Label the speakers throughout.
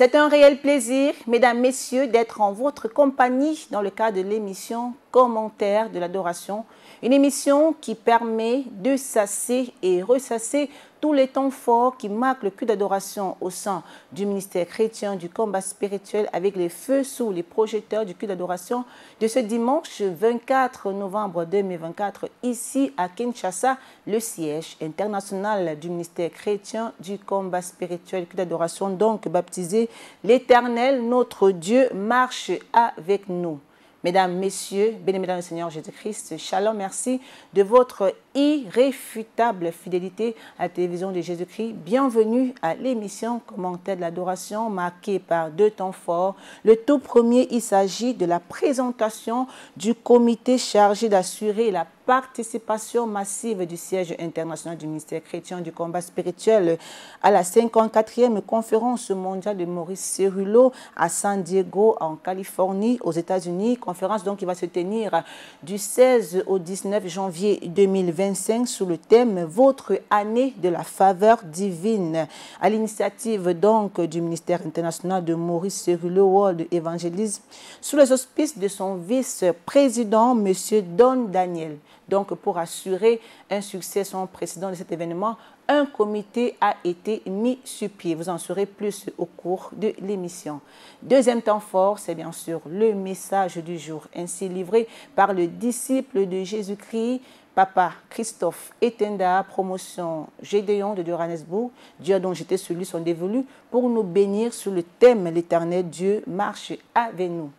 Speaker 1: C'est un réel plaisir, mesdames, messieurs, d'être en votre compagnie dans le cadre de l'émission Commentaires de l'adoration. Une émission qui permet de sasser et ressasser tous les temps forts qui marquent le culte d'adoration au sein du ministère chrétien du combat spirituel avec les feux sous les projecteurs du culte d'adoration de ce dimanche 24 novembre 2024 ici à Kinshasa, le siège international du ministère chrétien du combat spirituel du culte d'adoration, donc baptisé l'Éternel, notre Dieu, marche avec nous. Mesdames, Messieurs, bénis mesdames le Seigneur Jésus-Christ, shalom, merci de votre irréfutable fidélité à la télévision de Jésus-Christ. Bienvenue à l'émission Commentaires de l'adoration marquée par deux temps forts. Le tout premier, il s'agit de la présentation du comité chargé d'assurer la participation massive du siège international du ministère chrétien du combat spirituel à la 54e conférence mondiale de Maurice Cerullo à San Diego en Californie aux États-Unis. Conférence donc qui va se tenir du 16 au 19 janvier 2025 sous le thème « Votre année de la faveur divine » à l'initiative donc du ministère international de Maurice Cerullo World Evangelism sous les auspices de son vice-président M. Don Daniel. Donc, pour assurer un succès sans précédent de cet événement, un comité a été mis sur pied. Vous en saurez plus au cours de l'émission. Deuxième temps fort, c'est bien sûr le message du jour, ainsi livré par le disciple de Jésus-Christ, Papa Christophe Etenda, promotion Gédéon de Johannesburg. Dieu dont j'étais celui sont dévolus pour nous bénir sur le thème « L'Éternel Dieu marche avec nous ».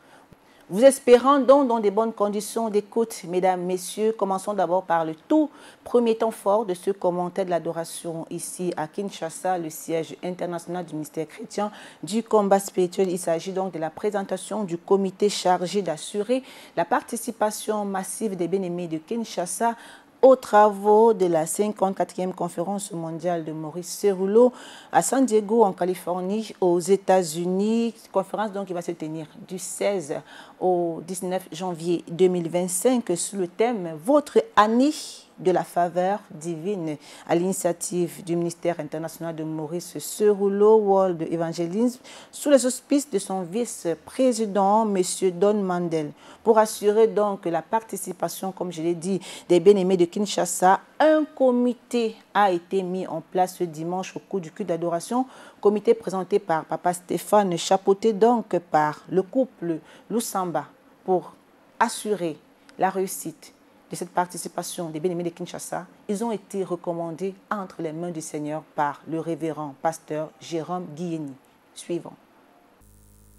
Speaker 1: Vous espérant donc dans des bonnes conditions d'écoute, mesdames, messieurs, commençons d'abord par le tout premier temps fort de ce commentaire de l'adoration ici à Kinshasa, le siège international du ministère chrétien du combat spirituel. Il s'agit donc de la présentation du comité chargé d'assurer la participation massive des bien-aimés de Kinshasa aux travaux de la 54e conférence mondiale de Maurice Cerullo à San Diego en Californie aux États-Unis. Conférence donc qui va se tenir du 16 au 19 janvier 2025 sous le thème « Votre année de la faveur divine » à l'initiative du ministère international de Maurice Cerullo World Evangelism sous les auspices de son vice-président M. Don Mandel. Pour assurer donc la participation, comme je l'ai dit, des bien-aimés de Kinshasa, un comité a été mis en place ce dimanche au cours du culte d'adoration. Comité présenté par Papa Stéphane, chapeauté donc par le couple Lusamba pour assurer la réussite de cette participation des bien-aimés de Kinshasa. Ils ont été recommandés entre les mains du Seigneur par le révérend pasteur Jérôme Guillény. Suivant.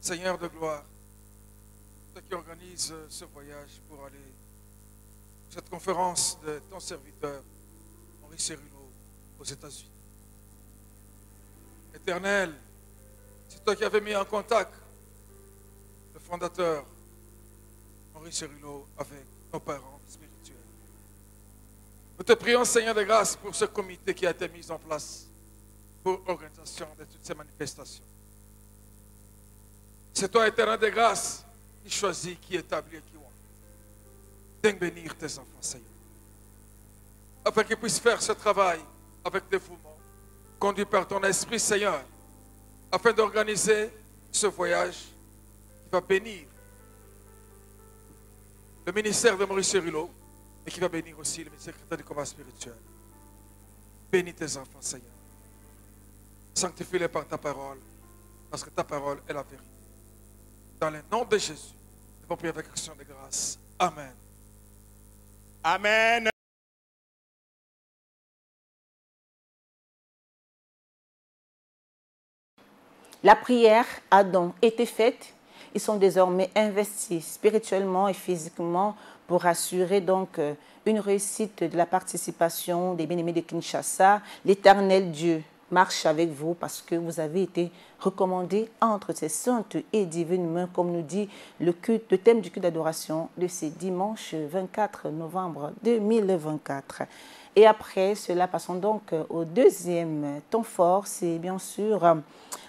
Speaker 2: Seigneur de gloire, ceux qui organisent ce voyage pour aller à cette conférence de ton serviteur, Maurice Cerullo, aux États-Unis. Éternel, c'est toi qui avais mis en contact le fondateur Maurice Cerullo avec nos parents spirituels. Nous te prions, Seigneur de grâce, pour ce comité qui a été mis en place pour l'organisation de toutes ces manifestations. C'est toi, Éternel de grâce, qui choisit, qui établit et qui voit. Viens bénir tes enfants, Seigneur, afin qu'ils puissent faire ce travail avec dévouement, conduit par ton esprit, Seigneur, afin d'organiser ce voyage qui va bénir le ministère de Maurice Cerullo et qui va bénir aussi le ministère chrétien du combat spirituel. Bénis tes enfants, Seigneur. Sanctifie-les par ta parole, parce que ta parole est la vérité. Dans le nom de Jésus, nous allons prier avec action de grâce. Amen.
Speaker 3: Amen.
Speaker 1: La prière a donc été faite. Ils sont désormais investis spirituellement et physiquement pour assurer donc une réussite de la participation des bien-aimés de Kinshasa. L'Éternel Dieu marche avec vous parce que vous avez été recommandés entre ces saintes et divines mains, comme nous dit le thème du culte d'adoration de ce dimanche 24 novembre 2024. Et après cela, passons donc au deuxième temps fort, c'est bien sûr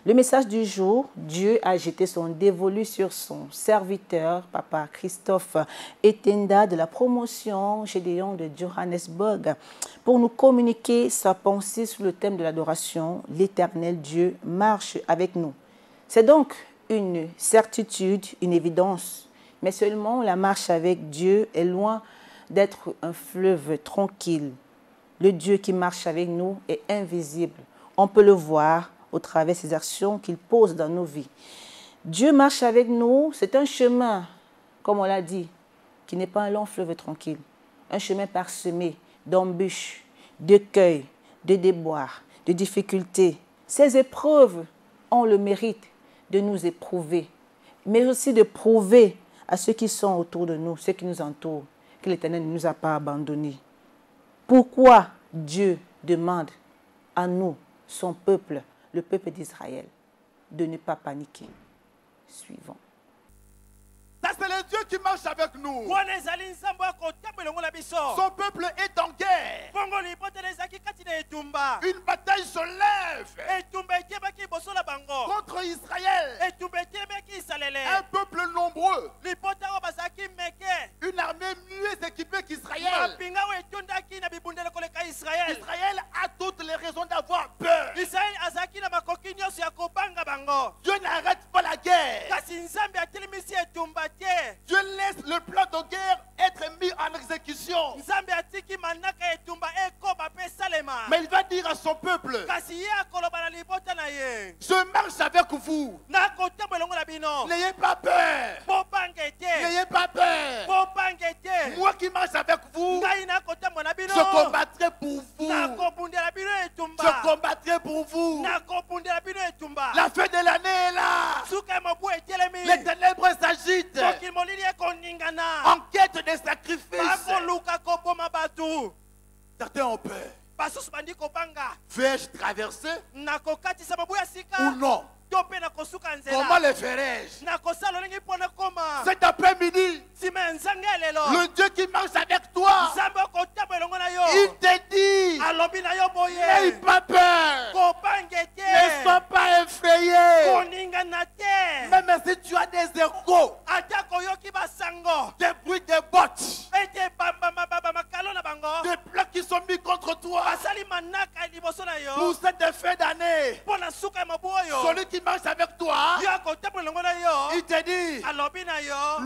Speaker 1: le message du jour. Dieu a jeté son dévolu sur son serviteur, Papa Christophe Etenda de la promotion Gédéon de Johannesburg, pour nous communiquer sa pensée sur le thème de l'adoration. L'Éternel Dieu marche avec nous. C'est donc une certitude, une évidence, mais seulement la marche avec Dieu est loin d'être un fleuve tranquille. Le Dieu qui marche avec nous est invisible. On peut le voir au travers des actions qu'il pose dans nos vies. Dieu marche avec nous, c'est un chemin, comme on l'a dit, qui n'est pas un long fleuve tranquille. Un chemin parsemé d'embûches, d'écueils, de déboires, de difficultés. Ces épreuves ont le mérite de nous éprouver, mais aussi de prouver à ceux qui sont autour de nous, ceux qui nous entourent, que l'Éternel ne nous a pas abandonnés. Pourquoi Dieu demande à nous, son peuple, le peuple d'Israël, de ne pas paniquer? Suivant.
Speaker 3: Ça, c'est le Dieu qui marche avec nous. Son peuple est en guerre. Une bataille se lève contre Israël. Un peuple nombreux. Une armée mieux équipée qu'Israël. Israël a toutes les raisons d'avoir peur. Dieu n'arrête pas la guerre. Dieu laisse le plan de guerre être mis en exécution. Mais il va dire à son peuple, je marche avec vous. N'ayez pas peur. N'ayez pas peur. Moi qui marche avec vous, je combattrai pour vous. Je combattrai pour vous. La fin de l'année est là. Les ténèbres s'agitent en quête de sacrifices. Certains ont peur. Vais-je traverser ou non? Comment le ferai-je? Cet après-midi, le Dieu qui marche avec toi, il te dit, n'aie pas peur, ne sois pas effrayé. Même si tu as des échos, des bruits de bottes, des plaques qui sont mis contre toi, pour cette fin d'année, celui qui marche avec toi, il te dit,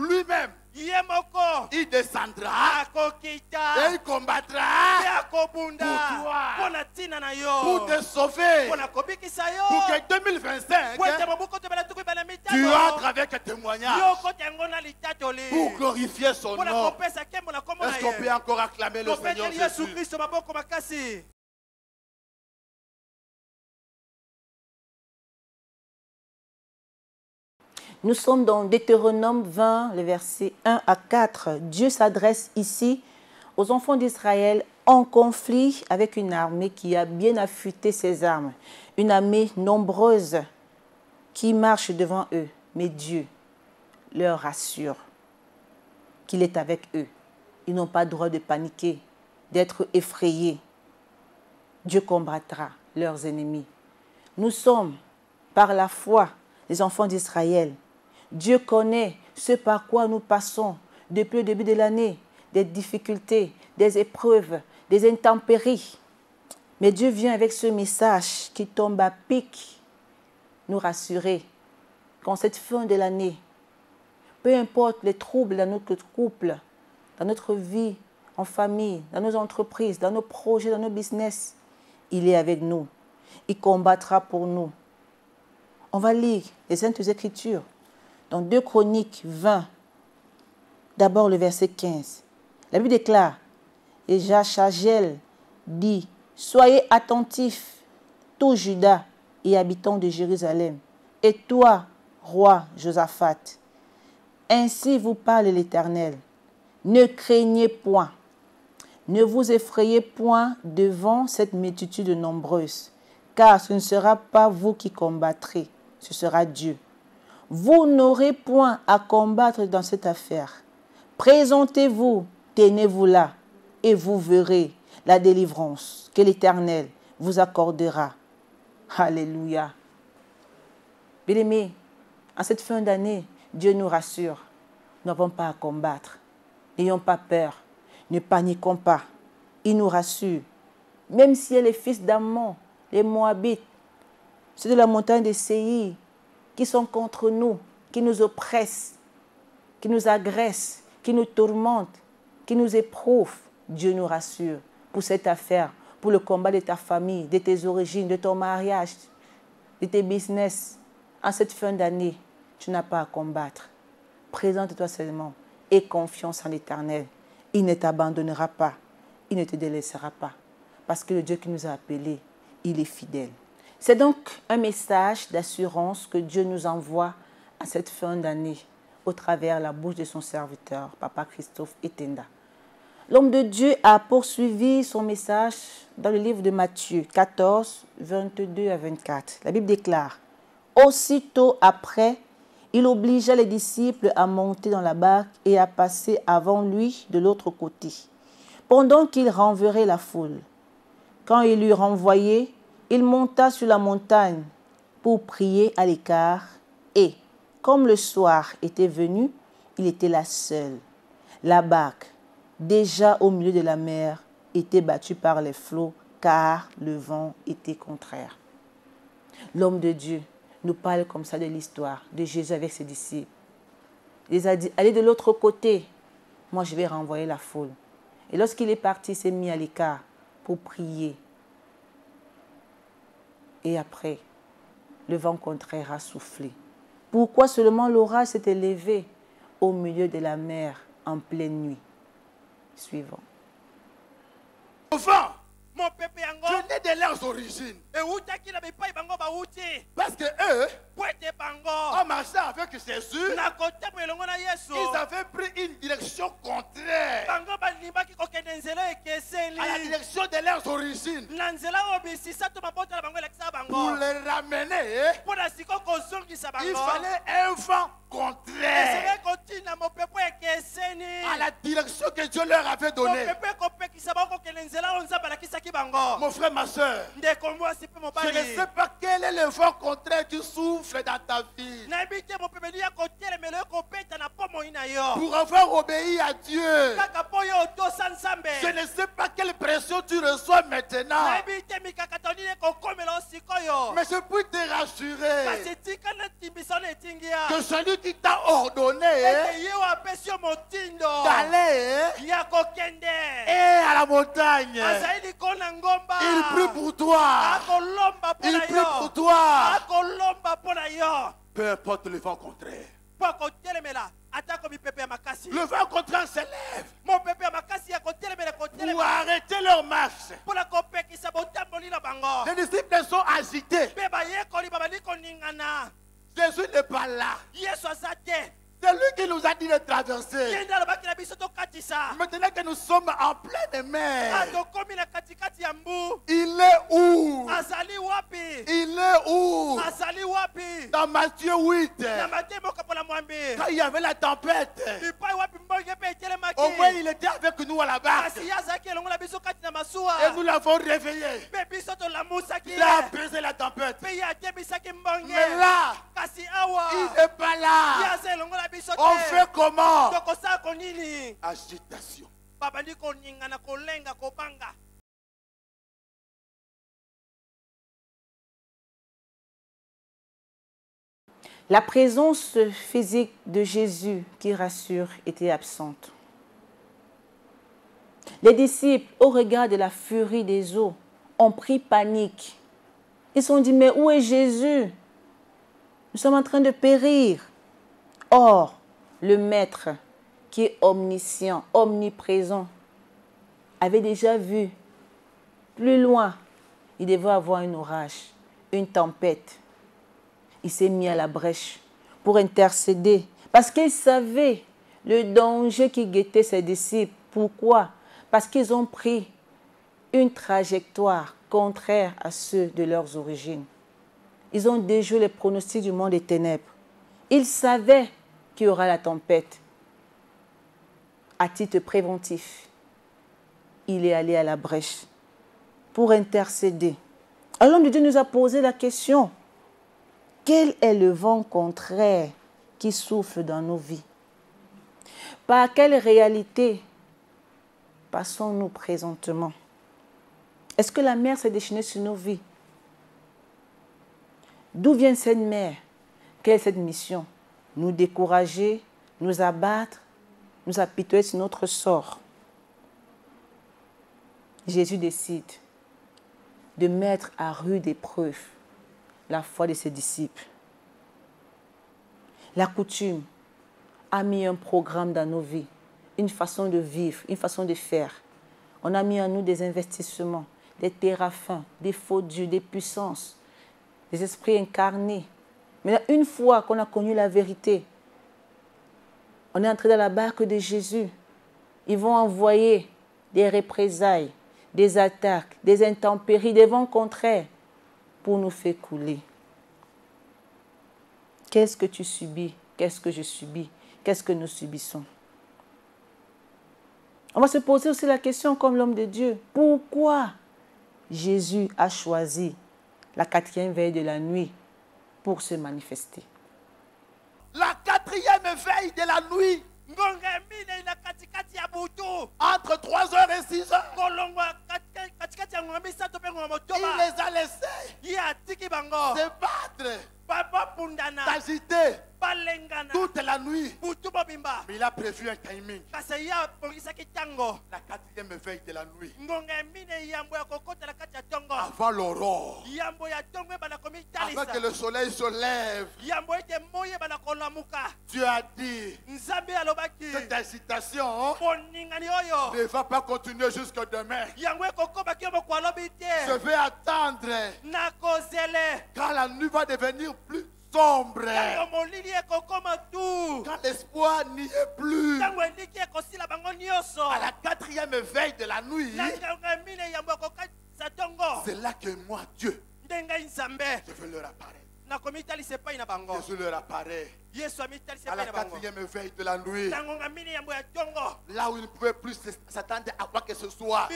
Speaker 3: lui-même, il descendra et il combattra pour toi, pour te sauver, pour que 2025 tu entres avec un témoignage pour glorifier son nom. Est-ce qu'on peut encore acclamer le Seigneur Jésus?
Speaker 1: Nous sommes dans Deutéronome 20, les versets 1 à 4. Dieu s'adresse ici aux enfants d'Israël en conflit avec une armée qui a bien affûté ses armes. Une armée nombreuse qui marche devant eux. Mais Dieu leur rassure qu'il est avec eux. Ils n'ont pas le droit de paniquer, d'être effrayés. Dieu combattra leurs ennemis. Nous sommes, par la foi, les enfants d'Israël. Dieu connaît ce par quoi nous passons depuis le début de l'année, des difficultés, des épreuves, des intempéries. Mais Dieu vient avec ce message qui tombe à pic, nous rassurer qu'en cette fin de l'année, peu importe les troubles dans notre couple, dans notre vie, en famille, dans nos entreprises, dans nos projets, dans nos business, il est avec nous. Il combattra pour nous. On va lire les Saintes Écritures dans 2 Chroniques 20, d'abord le verset 15. La Bible déclare, et Jachagel dit, soyez attentifs, tout Juda et habitants de Jérusalem, et toi, roi Josaphat. Ainsi vous parle l'Éternel. Ne craignez point, ne vous effrayez point devant cette multitude nombreuse, car ce ne sera pas vous qui combattrez, ce sera Dieu. Vous n'aurez point à combattre dans cette affaire. Présentez-vous, tenez-vous là, et vous verrez la délivrance que l'Éternel vous accordera. Alléluia. Bien-aimés, en cette fin d'année, Dieu nous rassure. Nous n'avons pas à combattre. N'ayons pas peur. Ne paniquons pas. Il nous rassure. Même si les fils d'Ammon, les Moabites, ceux de la montagne de Séir, qui sont contre nous, qui nous oppressent, qui nous agressent, qui nous tourmentent, qui nous éprouvent, Dieu nous rassure pour cette affaire, pour le combat de ta famille, de tes origines, de ton mariage, de tes business. En cette fin d'année, tu n'as pas à combattre. Présente-toi seulement et confiance en l'Éternel. Il ne t'abandonnera pas, il ne te délaissera pas. Parce que le Dieu qui nous a appelés, il est fidèle. C'est donc un message d'assurance que Dieu nous envoie à cette fin d'année au travers la bouche de son serviteur, Papa Christophe Etenda. L'homme de Dieu a poursuivi son message dans le livre de Matthieu 14, 22 à 24. La Bible déclare: aussitôt après, il obligea les disciples à monter dans la barque et à passer avant lui de l'autre côté, pendant qu'il renverrait la foule. Quand il l'eut renvoyé, il monta sur la montagne pour prier à l'écart et, comme le soir était venu, il était là seul. La barque, déjà au milieu de la mer, était battue par les flots car le vent était contraire. L'homme de Dieu nous parle comme ça de l'histoire de Jésus avec ses disciples. Il les a dit, allez de l'autre côté, moi je vais renvoyer la foule. Et lorsqu'il est parti, il s'est mis à l'écart pour prier. Et après, le vent contraire a soufflé. Pourquoi seulement l'orage s'était levé au milieu de la mer en pleine nuit? Suivant.
Speaker 3: Enfin, je n'ai de leurs origines. Parce que eux, en marchant avec Jésus, ils avaient pris une direction contraire à la direction de leurs origines. Pour les ramener, il fallait un vent contraire à la direction que Dieu leur avait donnée. Mon frère, ma soeur, je ne sais pas quel est le vent contraire qui souffle dans ta vie. Pour avoir obéi à Dieu, je ne sais pas quelle pression tu reçois maintenant. Mais je peux te rassurer que celui qui t'a ordonné d'aller et à la montagne, il prie pour toi. Il prie pour toi. Peu importe le vent contraire. Le vent contraire s'élève pour arrêter leur marche. Les disciples sont agités. Jésus n'est pas là. C'est lui qui nous a dit de traverser. Maintenant que nous sommes en pleine mer, il est où? Il est où? Dans Matthieu 8. Quand il y avait la tempête, au moins il était avec nous à la barque. Et nous l'avons réveillé. Il a apaisé la tempête. Mais là, il n'est pas là. On fait comment? Agitation.
Speaker 1: La présence physique de Jésus qui rassure était absente. Les disciples, au regard de la furie des eaux, ont pris panique. Ils se sont dit, mais où est Jésus? Nous sommes en train de périr. Or, le Maître, qui est omniscient, omniprésent, avait déjà vu plus loin. Il devait avoir un orage, une tempête. Il s'est mis à la brèche pour intercéder parce qu'il savait le danger qui guettait ses disciples. Pourquoi? Parce qu'ils ont pris une trajectoire contraire à ceux de leurs origines. Ils ont déjoué les pronostics du monde des ténèbres. Ils savaient qu'il y aura la tempête. À titre préventif, il est allé à la brèche pour intercéder. Alors l'homme de Dieu nous a posé la question: quel est le vent contraire qui souffle dans nos vies? Par quelle réalité passons-nous présentement? Est-ce que la mer s'est déchaînée sur nos vies? D'où vient cette mer? Quelle est cette mission? Nous décourager, nous abattre, nous apitoyer sur notre sort. Jésus décide de mettre à rude épreuve la foi de ses disciples. La coutume a mis un programme dans nos vies, une façon de vivre, une façon de faire. On a mis en nous des investissements, des téraphins, des faux dieux, des puissances, des esprits incarnés. Mais une fois qu'on a connu la vérité, on est entré dans la barque de Jésus. Ils vont envoyer des représailles, des attaques, des intempéries, des vents contraires pour nous faire couler. Qu'est-ce que tu subis? Qu'est-ce que je subis? Qu'est-ce que nous subissons? On va se poser aussi la question comme l'homme de Dieu. Pourquoi Jésus a choisi la 4e veille de la nuit pour se manifester?
Speaker 3: La 4e veille de la nuit, entre 3h et 6h, il les a laissés se battre, s'agiter toute la nuit. Mais il a prévu un timing. La 4e veille de la nuit, avant l'aurore, avant que le soleil se lève, Dieu a dit, cette incitation ne va pas continuer jusqu'à demain. Je vais attendre quand la nuit va devenir plus sombre, quand l'espoir n'y est plus. À la 4e veille de la nuit, c'est là que moi, Dieu, je veux leur apparaître. Jésus leur apparaît à la 4e veille de la nuit, là où il ne pouvait plus s'attendre à quoi que ce soit.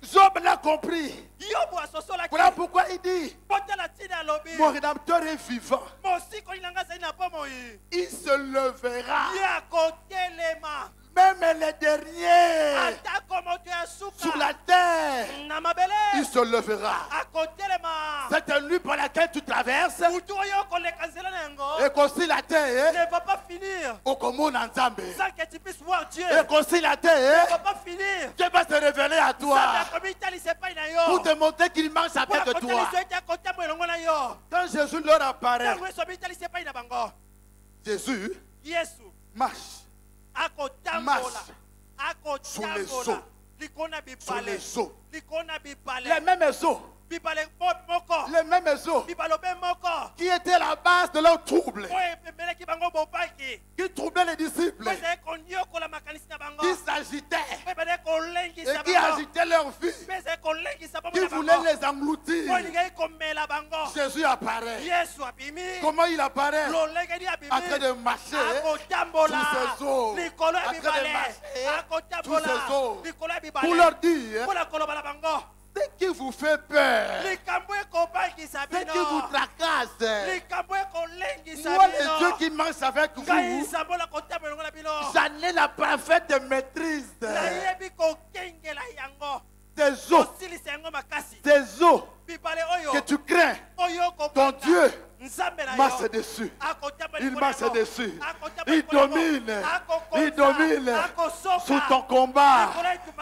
Speaker 3: Job l'a compris. Voilà pourquoi il dit, mon Rédempteur est vivant. Il se levera. Même les derniers sur la terre, il se levera. Cette nuit par laquelle tu traverses, et qu'aussi la terre
Speaker 4: ne va pas finir
Speaker 3: au commun ensemble,
Speaker 4: sans que tu puisses voir Dieu.
Speaker 3: et qu'aussi la terre
Speaker 4: Ne va pas finir
Speaker 3: Dieu va se révéler à toi pour te
Speaker 4: pour
Speaker 3: montrer qu'il marche avec toi. Quand Jésus leur apparaît, Jésus marche sur les eaux. Sur les eaux. Les mêmes eaux. Les mêmes eaux qui étaient la base de leur trouble, qui troublaient les disciples, qui s'agitaient et qui agitaient leur vie, qui voulaient les engloutir. Jésus apparaît. Comment il apparaît? En train de marcher sur ces eaux, en train de marcher sur ces eaux, pour leur dire ce qui vous fait peur, ce qui vous tracasse, moi les dieux qui marchent avec vous, j'en ai la parfaite maîtrise. Tes eaux que tu crains, ton Dieu marche dessus. Il marche dessus. Il domine sur ton combat.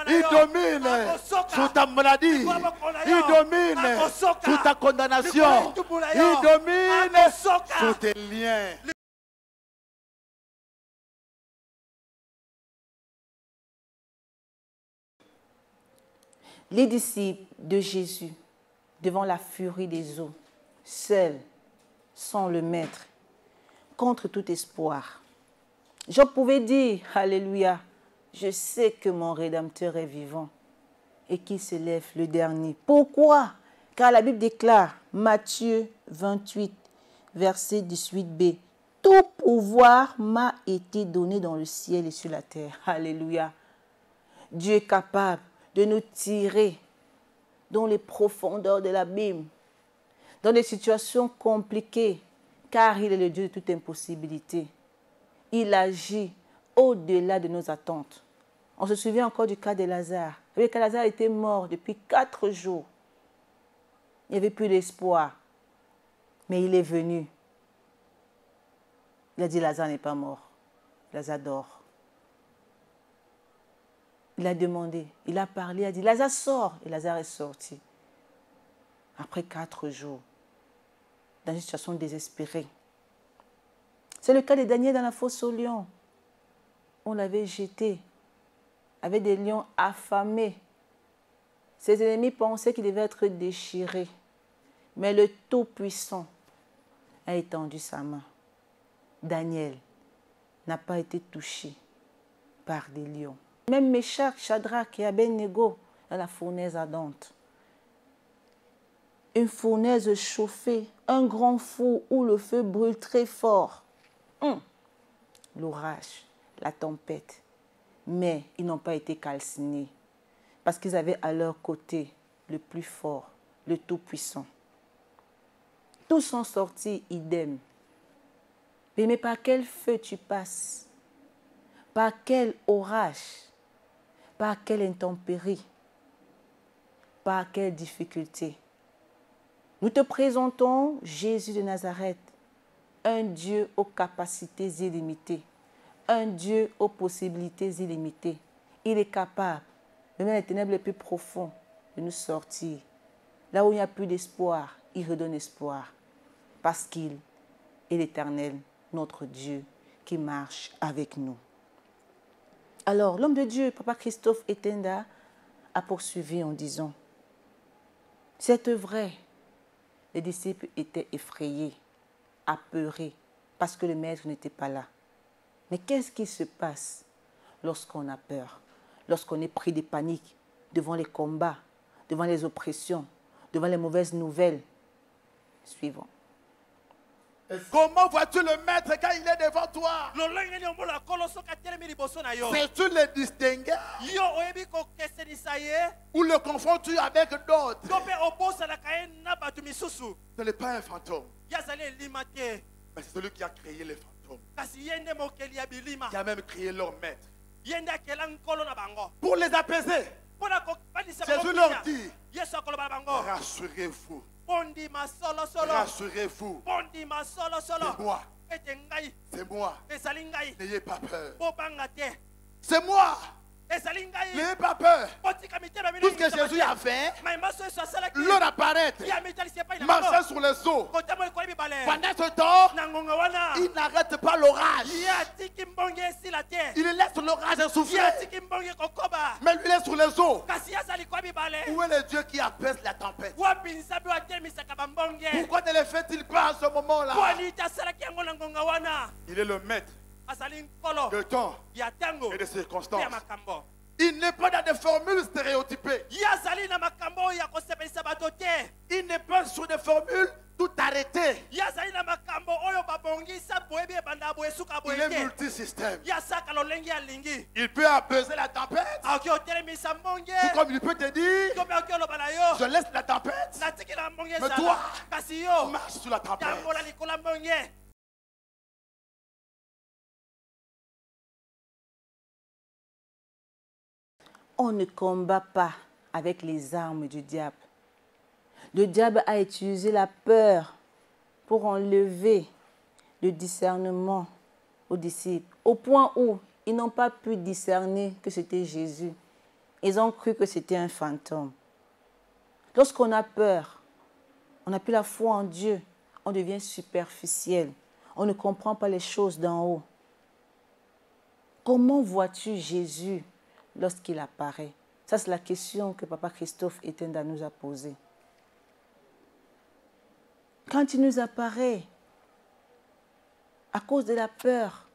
Speaker 3: Il domine sur ta maladie. Il domine sur ta condamnation. Il domine sur tes liens.
Speaker 1: Les disciples de Jésus, devant la furie des eaux, seuls, sans le maître, contre tout espoir. Je pouvais dire, alléluia, je sais que mon Rédempteur est vivant et qu'il se lève le dernier. Pourquoi? Car la Bible déclare, Matthieu 28, verset 18b, tout pouvoir m'a été donné dans le ciel et sur la terre. Alléluia. Dieu est capable de nous tirer dans les profondeurs de l'abîme, dans des situations compliquées, car il est le Dieu de toute impossibilité. Il agit au-delà de nos attentes. On se souvient encore du cas de Lazare. Vous savez que Lazare était mort depuis 4 jours. Il n'y avait plus d'espoir. Mais il est venu. Il a dit, Lazare n'est pas mort. Lazare dort. Il a demandé, il a parlé, il a dit, Lazare sort. Et Lazare est sorti. Après 4 jours, dans une situation désespérée. C'est le cas de Daniel dans la fosse aux lions. On l'avait jeté avec des lions affamés. Ses ennemis pensaient qu'il devait être déchiré. Mais le Tout-Puissant a étendu sa main. Daniel n'a pas été touché par des lions. Même Méchach, Shadrach et Abednego dans la fournaise ardente. Une fournaise chauffée, un grand four où le feu brûle très fort. L'orage, la tempête. Mais ils n'ont pas été calcinés parce qu'ils avaient à leur côté le plus fort, le Tout-Puissant. Tous sont sortis idem. Mais par quel feu tu passes? Par quel orage? Par quelle intempérie? Par quelle difficulté? Nous te présentons Jésus de Nazareth, un Dieu aux capacités illimitées, un Dieu aux possibilités illimitées. Il est capable, même dans les ténèbres les plus profondes, de nous sortir. Là où il n'y a plus d'espoir, il redonne espoir. Parce qu'il est l'Éternel, notre Dieu, qui marche avec nous. Alors, l'homme de Dieu, Papa Christophe Etenda, a poursuivi en disant, c'est vrai, les disciples étaient effrayés, apeurés, parce que le maître n'était pas là. Mais qu'est-ce qui se passe lorsqu'on a peur, lorsqu'on est pris de panique devant les combats, devant les oppressions, devant les mauvaises nouvelles? Suivant.
Speaker 3: Comment vois-tu le maître quand il est devant toi? Sais-tu le distinguer? Ou le confonds-tu avec d'autres? Ce n'est pas un fantôme. Mais c'est celui qui a créé les fantômes. Qui a même créé leur maître. Pour les apaiser, Jésus leur dit, rassurez-vous. Rassurez-vous. C'est moi. N'ayez pas peur. C'est moi. N'ayez pas peur. Tout ce que Jésus a fait, leur apparaître, marcher sur les eaux. Pendant ce temps, il n'arrête pas l'orage. Il laisse l'orage souffler. Mais lui laisse sur les eaux. Où est le Dieu qui apaise la tempête? Pourquoi ne le fait-il pas à ce moment-là? Il est le maître de temps et de circonstances. Il n'est pas dans des formules stéréotypées. Il n'est pas sur des formules tout arrêtées. Il est multisystème. Il peut apaiser la tempête. Tout comme il peut te dire, je laisse la tempête, mais toi, marche sur la tempête.
Speaker 1: On ne combat pas avec les armes du diable. Le diable a utilisé la peur pour enlever le discernement aux disciples, au point où ils n'ont pas pu discerner que c'était Jésus. Ils ont cru que c'était un fantôme. Lorsqu'on a peur, on n'a plus la foi en Dieu, on devient superficiel. On ne comprend pas les choses d'en haut. Comment vois-tu Jésus lorsqu'il apparaît? Ça, c'est la question que Papa Christophe Etenda nous a posée. Quand il nous apparaît, à cause de la peur,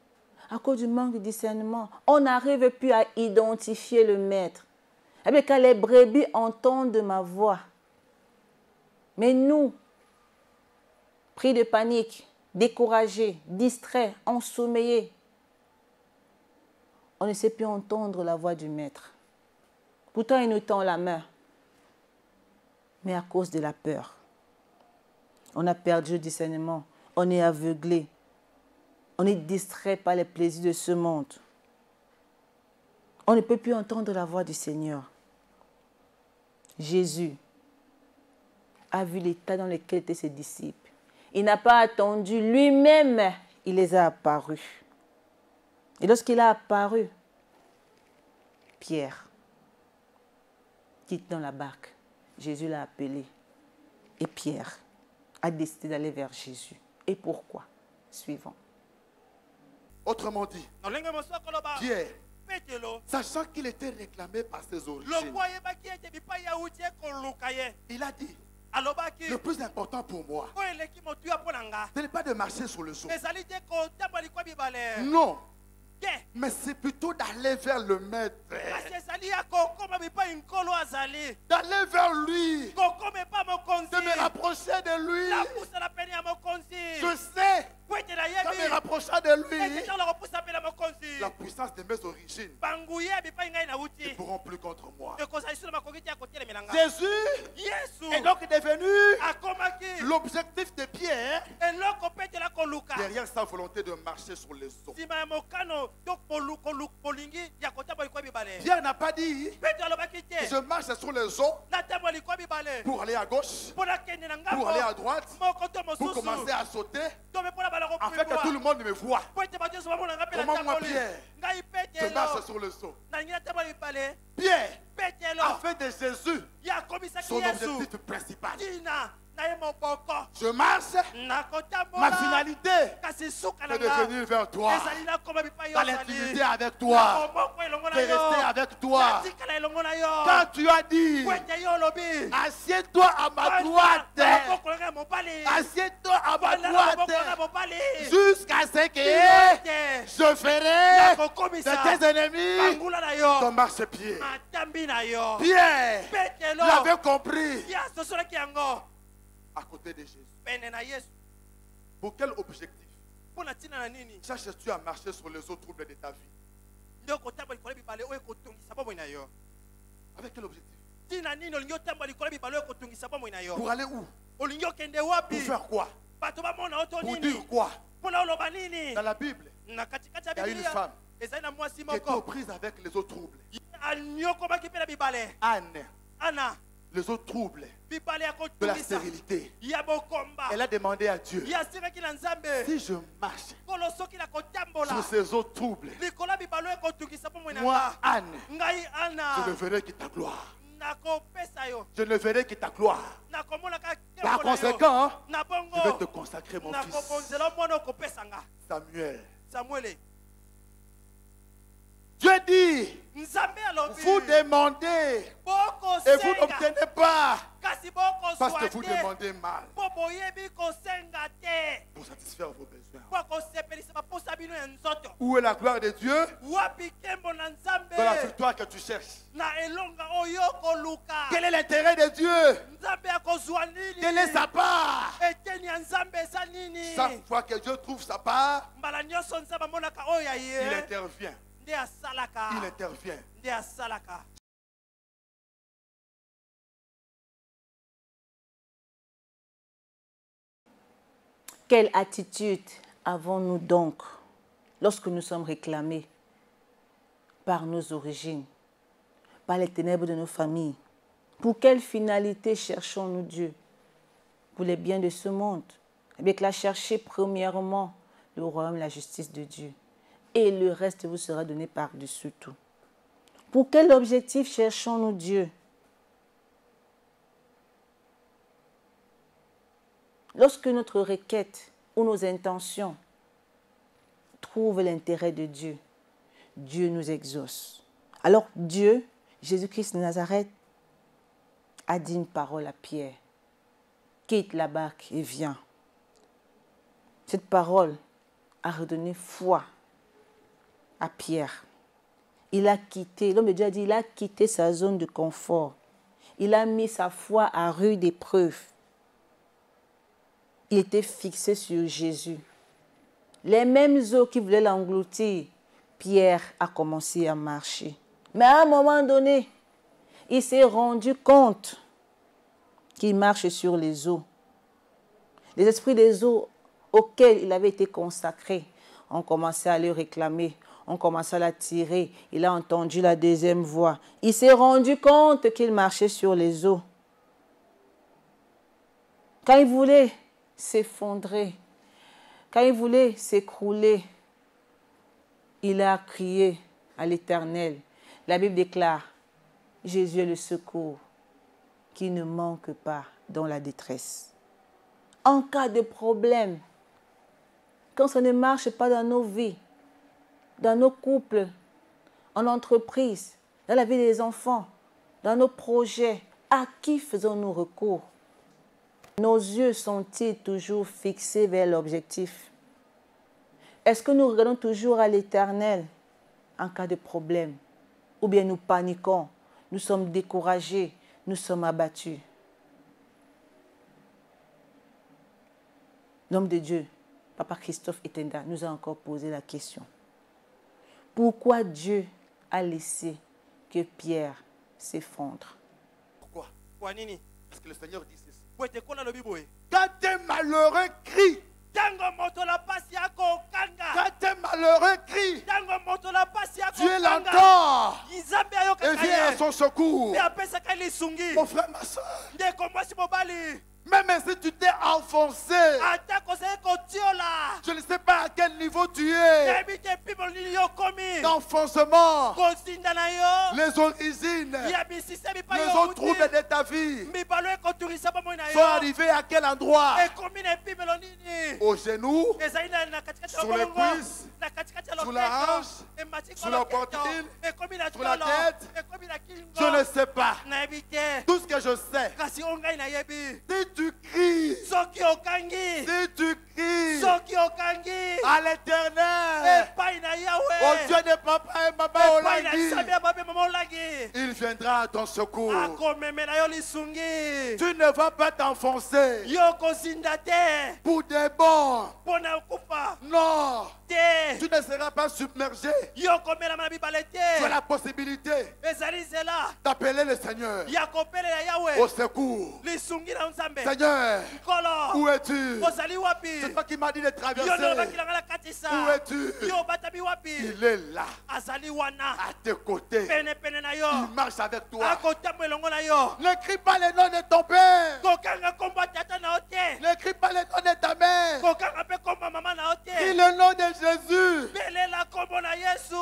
Speaker 1: à cause du manque de discernement, on n'arrive plus à identifier le maître. Eh bien, quand les brebis entendent ma voix, mais nous, pris de panique, découragés, distraits, ensommeillés, on ne sait plus entendre la voix du maître. Pourtant, il nous tend la main. Mais à cause de la peur, on a perdu le discernement. On est aveuglé. On est distrait par les plaisirs de ce monde. On ne peut plus entendre la voix du Seigneur. Jésus a vu l'état dans lequel étaient ses disciples. Il n'a pas attendu. Lui-même, il les a apparus. Et lorsqu'il a apparu, Pierre quitte dans la barque. Jésus l'a appelé. Et Pierre a décidé d'aller vers Jésus. Et pourquoi? Suivant.
Speaker 3: Autrement dit, Pierre, sachant qu'il était réclamé par ses origines, il a dit, le plus important pour moi, ce n'est pas de marcher sur le sol. Non. Mais c'est plutôt d'aller vers le maître. D'aller vers lui. De me rapprocher de lui. Je sais qu'en me rapprochant de lui, la puissance de mes origines ne pourront plus contre moi. Jésus est donc devenu l'objectif de Pierre derrière sa volonté de marcher sur les eaux. Pierre n'a pas dit je marche sur les eaux pour aller à gauche, pour aller à droite, pour commencer à sauter, afin que tout le monde me voit. Comment moi, Pierre, je marche sur les eaux? Pierre a fait de Jésus son objectif principal. Je marche, ma finalité est de venir vers toi, dans l'intimité avec toi, de rester avec toi. Quand tu as dit, assieds-toi à ma droite, assieds-toi à ma droite, jusqu'à ce que je ferai de tes ennemis ton marchepied. Pierre l'avait compris. À côté de Jésus. Pour quel objectif cherches-tu à marcher sur les eaux troubles de ta vie? Avec quel objectif? Pour aller où? Pour faire quoi? Pour dire quoi? Dans la Bible, il y a une femme qui était aux prises avec les eaux troubles. Anne. Les eaux troubles de la stérilité. Elle a demandé à Dieu, si je marche sur ces eaux troubles, moi, Anne, je ne verrai que ta gloire. Je ne verrai que ta gloire. Par conséquent, je vais te consacrer mon fils. Samuel. Dieu dit, vous demandez et vous n'obtenez pas parce que vous demandez mal pour satisfaire vos besoins. Où est la gloire de Dieu dans la victoire que tu cherches? Quel est l'intérêt de Dieu? Quelle est sa part? Chaque fois que Dieu trouve sa part, il intervient. Il intervient.
Speaker 1: Quelle attitude avons-nous donc lorsque nous sommes réclamés par nos origines, par les ténèbres de nos familles? Pour quelle finalité cherchons-nous Dieu? Pour les biens de ce monde? Eh bien, que là, cherchez premièrement le royaume, la justice de Dieu. Et le reste vous sera donné par-dessus tout. Pour quel objectif cherchons-nous Dieu? Lorsque notre requête ou nos intentions trouvent l'intérêt de Dieu, Dieu nous exauce. Alors Dieu, Jésus-Christ de Nazareth, a dit une parole à Pierre. Quitte la barque et viens. Cette parole a redonné foi à Pierre. Il a quitté, l'homme de Dieu a dit, il a quitté sa zone de confort. Il a mis sa foi à rude épreuve. Il était fixé sur Jésus. Les mêmes eaux qui voulaient l'engloutir, Pierre a commencé à marcher. Mais à un moment donné, il s'est rendu compte qu'il marche sur les eaux. Les esprits des eaux auxquels il avait été consacré ont commencé à le réclamer. On commence à l'attirer. Il a entendu la deuxième voix. Il s'est rendu compte qu'il marchait sur les eaux. Quand il voulait s'effondrer, quand il voulait s'écrouler, il a crié à l'Éternel. La Bible déclare, Jésus est le secours qui ne manque pas dans la détresse. En cas de problème, quand ça ne marche pas dans nos vies, dans nos couples, en entreprise, dans la vie des enfants, dans nos projets, à qui faisons-nous recours? Nos yeux sont-ils toujours fixés vers l'objectif? Est-ce que nous regardons toujours à l'Éternel en cas de problème? Ou bien nous paniquons, nous sommes découragés, nous sommes abattus? L'homme de Dieu, Papa Christophe Etenda, nous a encore posé la question. Pourquoi Dieu a laissé que Pierre s'effondre?
Speaker 3: Pourquoi? Parce que le Seigneur dit ceci.
Speaker 4: Quand un malheureux crie, quand un malheureux crie, Dieu l'entend et vient à son secours. Mon frère, ma soeur, même si tu t'es enfoncé, je ne sais pas à quel niveau tu es, d'enfoncement, les origines, les autres troubles de ta vie sont arrivés à quel endroit? Au genou, sur les cuisses, sous la hanche, sous la poitrine, sur la tête. Je ne sais pas. Tout ce que je sais, si tu cries, à l'Éternel, au Dieu de papa et maman Olangi, il viendra à ton secours. Tu ne vas pas t'enfoncer pour des bons. Non, tu ne seras pas submergé. Tu as la possibilité d'appeler le Seigneur au secours. Seigneur, où es-tu? C'est toi qui m'as dit de traverser. Où es-tu? Il est là, à tes côtés. Il marche avec toi. Ne crie pas le nom de ton père. Ne crie pas le nom de ta mère. Crie le nom de Jésus.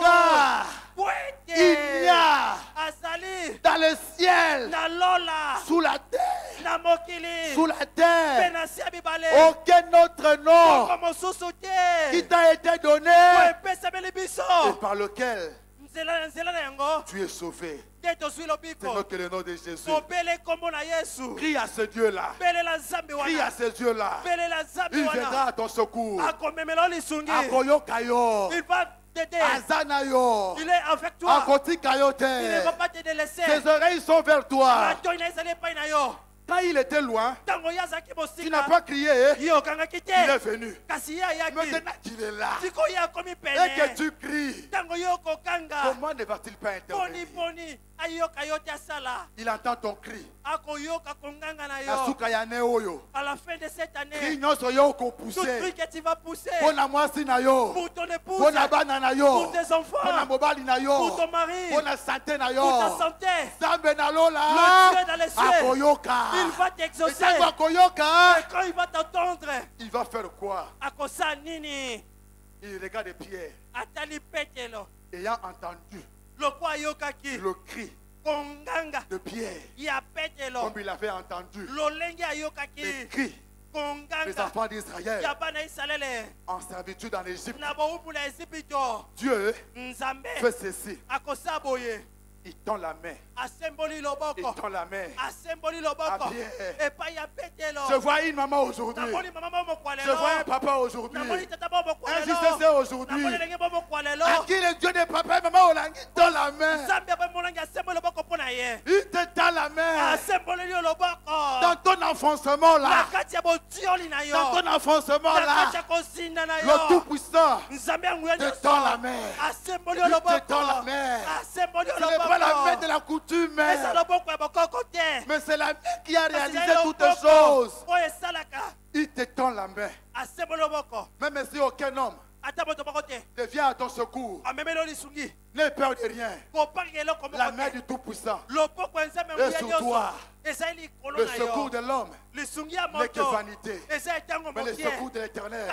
Speaker 4: Car il y a dans le ciel, sous la terre, aucun autre nom qui t'a été donné et par lequel tu es sauvé. C'est donc le nom de Jésus. Crie à ce Dieu-là. Crie à ce Dieu-là. Il viendra à ton secours. Akoyokayo. Azanayo. Il est avec toi.
Speaker 3: Akotikayote.
Speaker 4: Il ne va pas te délaisser.
Speaker 3: Ses oreilles sont vers toi. Quand il était loin, tu n'as pas crié. Il est venu. Maintenant qu'il est là et que tu cries, comment ne va-t-il pas intervenir? Il entend ton cri.
Speaker 4: À la fin de cette année,
Speaker 3: Tout
Speaker 4: truc que tu vas pousser
Speaker 3: pour
Speaker 4: ton épouse, pour tes enfants, pour ton mari, pour ta santé, le Dieu dans les cieux, il va t'exaucer. Et quand il va t'entendre,
Speaker 3: il va faire quoi? Il regarde Pierre, ayant entendu le cri de Pierre, comme il avait entendu le cri des enfants d'Israël en servitude en Égypte. Dieu fait ceci. Il tend la main. Il tend la main à Pierre. Je vois une maman aujourd'hui. Je vois un papa aujourd'hui. Un fils aujourd'hui. À qui le Dieu de papa et maman Olangi tend la main. Il te tend la main. Dans ton enfoncement là. Dans ton enfoncement là. Le Tout-Puissant te tend la main. Il te tend la main. Ce n'est pas la main de la coutume, mais c'est la main qui a réalisé toutes choses. Il te tend la main. Même si aucun homme ne vient à ton secours,
Speaker 4: N'aie peur de rien. La main du Tout-Puissant est sur toi. Le secours de l'homme n'est que vanité. Mais le secours de l'Éternel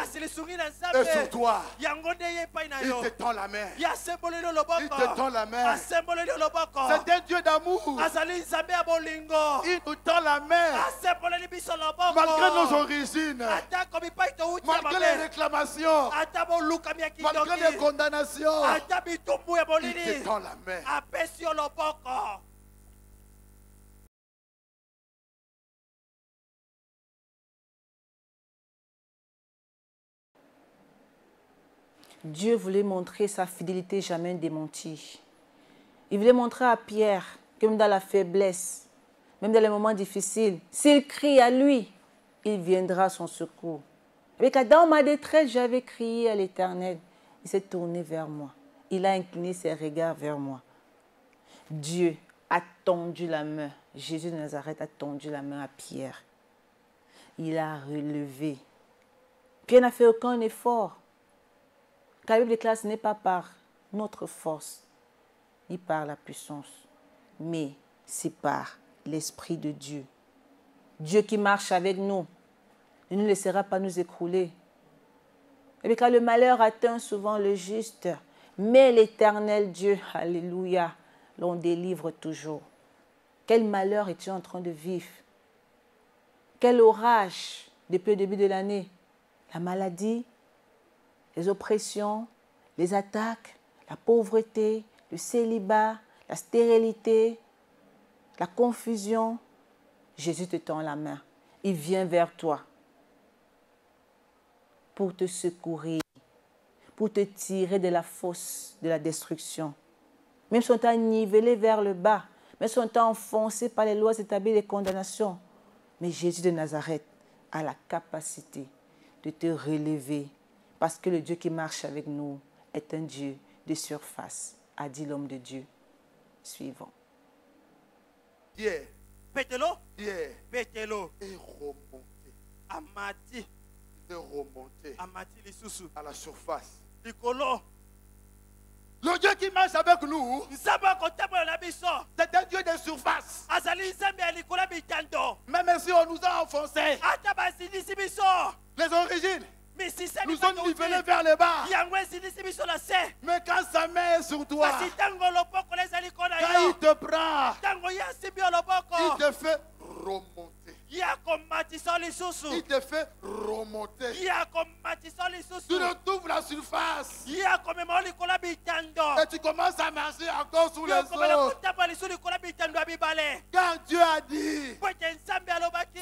Speaker 4: est sur toi. Il te tend la main. Il te tend la main. C'est un Dieu d'amour. Il nous tend la main. Malgré nos origines. Malgré les réclamations. Malgré les condamnations. Il te tend la main.
Speaker 1: Dieu voulait montrer sa fidélité jamais démentie. Il voulait montrer à Pierre que même dans la faiblesse, même dans les moments difficiles, s'il crie à lui, il viendra à son secours. Avec dans ma détresse, j'avais crié à l'Éternel. Il s'est tourné vers moi. Il a incliné ses regards vers moi. Dieu a tendu la main. Jésus de Nazareth a tendu la main à Pierre. Il a relevé. Pierre n'a fait aucun effort. Car la Bible déclare, ce n'est pas par notre force, ni par la puissance, mais c'est par l'Esprit de Dieu. Dieu qui marche avec nous, il ne nous laissera pas nous écrouler. Et car le malheur atteint souvent le juste, mais l'Éternel Dieu, alléluia, l'on délivre toujours. Quel malheur es-tu en train de vivre? Quel orage depuis le début de l'année? La maladie, les oppressions, les attaques, la pauvreté, le célibat, la stérilité, la confusion. Jésus te tend la main. Il vient vers toi pour te secourir, pour te tirer de la fosse, de la destruction. Même si on t'a nivelé vers le bas, même si on t'a enfoncé par les lois établies des condamnations, mais Jésus de Nazareth a la capacité de te relever. Parce que le Dieu qui marche avec nous est un Dieu de surface, a dit l'homme de Dieu. Suivant.
Speaker 4: Yeah.
Speaker 3: Pételo.
Speaker 4: Yeah.
Speaker 3: Pételo.
Speaker 4: Et remonter.
Speaker 3: Amati.
Speaker 4: De remonter.
Speaker 3: Amati les sous
Speaker 4: à la surface.
Speaker 3: Nicolo.
Speaker 4: Le Dieu qui marche avec nous, c'est un Dieu de surface. Même si on nous a enfoncés, les origines nous sont nivelés vers le bas. Mais quand sa main est sur toi, quand il te prend, il te fait remonter. Il te fait remonter. Tu retrouves la surface. Et tu commences à marcher encore sous les eaux. Car Dieu a dit,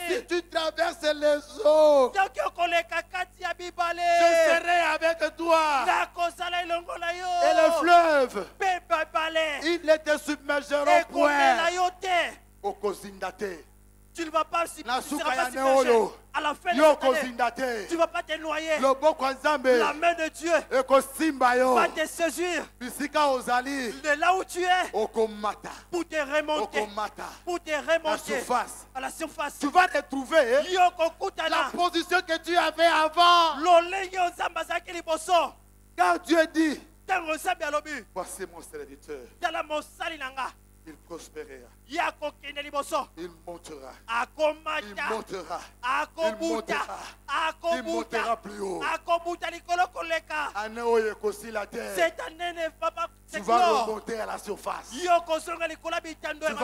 Speaker 4: si tu traverses les eaux, je serai avec toi. Et le fleuve, ils ne te submergeront point. Au Kozindate.
Speaker 3: Tu ne vas pas à la fin de tu ne vas pas te noyer. La main de Dieu va te saisir de là où tu es pour te remonter. Pour te remonter à la surface.
Speaker 4: Tu vas retrouver la position que tu avais avant. Car Dieu dit, voici mon serviteur. Il prospérera. Il montera. Il montera. Il montera. Il montera plus haut.
Speaker 3: Cette année ne va pas.
Speaker 4: Tu vas remonter à la surface. Tu vas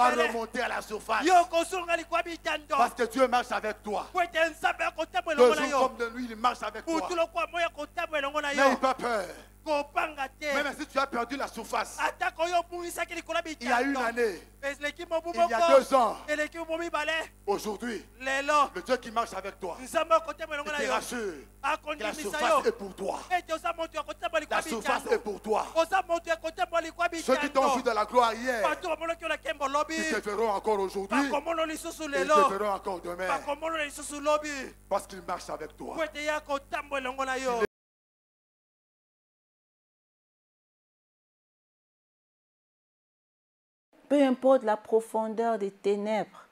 Speaker 4: remonter à la surface. Parce que Dieu marche avec toi. De jour comme de nuit, il marche avec toi. N'aie pas peur. Même si tu as perdu la surface, il y a une année, il y a 2 ans, aujourd'hui, le Dieu qui marche avec toi, il te rassure que la surface est pour toi. La surface est pour toi. Ceux qui t'ont vu de la gloire hier, ils te verront encore aujourd'hui, ils te verront encore demain, parce qu'il marche avec toi.
Speaker 1: Peu importe la profondeur des ténèbres,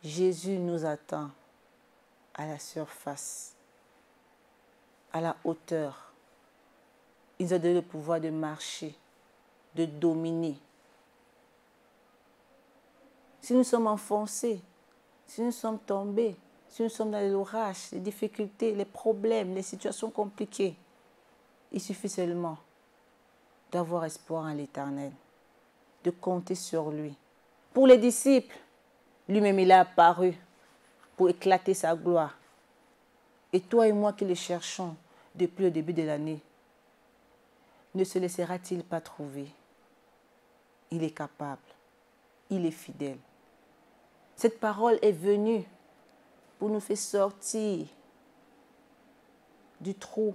Speaker 1: Jésus nous attend à la surface, à la hauteur. Il nous a donné le pouvoir de marcher de dominer. Si nous sommes enfoncés, si nous sommes tombés, si nous sommes dans l'orage, les difficultés, les problèmes, les situations compliquées, il suffit seulement d'avoir espoir en l'Éternel, de compter sur lui. Pour les disciples, lui-même il est apparu pour éclater sa gloire. Et toi et moi qui le cherchons depuis le début de l'année, ne se laissera-t-il pas trouver? Il est capable, il est fidèle. Cette parole est venue pour nous faire sortir du trou,